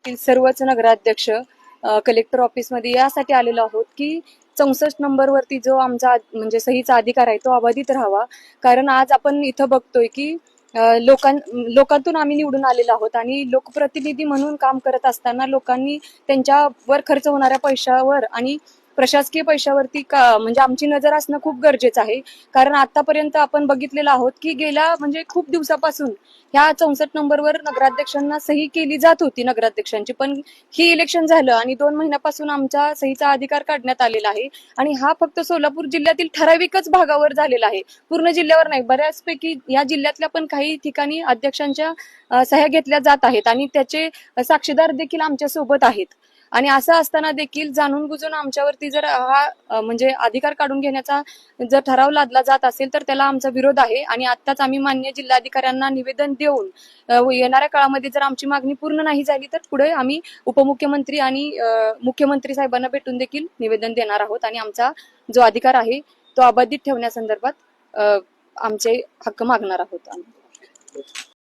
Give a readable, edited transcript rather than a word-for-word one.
सर्वच नगराध्यक्ष कलेक्टर ऑफिसमध्ये यासाठी आलेलो आहोत की 64 नंबरवरती जो आमचा म्हणजे सहीचा अधिकार आहे तो अबाधित राहावा. कारण आज आपण इथं बघतोय की लोकांतून आम्ही निवडून आलेलो आहोत आणि लोकप्रतिनिधी म्हणून काम करत असताना लोकांनी त्यांच्यावर खर्च होणाऱ्या पैशावर आणि प्रशासकीय पैशावरती म्हणजे आमची नजर असणं खूप गरजेचं आहे. कारण आतापर्यंत आपण बघितलेलं आहोत की गेल्या म्हणजे खूप दिवसापासून ह्या 64 नंबरवर नगराध्यक्षांना सही केली जात होती नगराध्यक्षांची, पण ही इलेक्शन झालं आणि 2 महिन्यापासून आमचा सहीचा अधिकार काढण्यात आलेला आहे. आणि हा फक्त सोलापूर जिल्ह्यातील ठराविकच भागावर झालेला आहे, पूर्ण जिल्ह्यावर नाही. बऱ्याचपैकी या जिल्ह्यातल्या पण काही ठिकाणी अध्यक्षांच्या सह्या घेतल्या जात आहेत आणि त्याचे साक्षीदार देखील आमच्या सोबत आहेत. आणि असं असताना देखील जाणून बुजून आमच्यावरती जर हा म्हणजे अधिकार काढून घेण्याचा जर ठराव लादला जात असेल तर त्याला आमचा विरोध आहे. आणि आत्ताच आम्ही मान्य जिल्हाधिकाऱ्यांना निवेदन देऊन येणाऱ्या काळामध्ये जर आमची मागणी पूर्ण नाही झाली तर पुढे आम्ही उपमुख्यमंत्री आणि मुख्यमंत्री साहेबांना भेटून देखील निवेदन देणार आहोत आणि आमचा जो अधिकार आहे तो अबाधित ठेवण्यासंदर्भात आमचे हक्क मागणार आहोत आम्ही.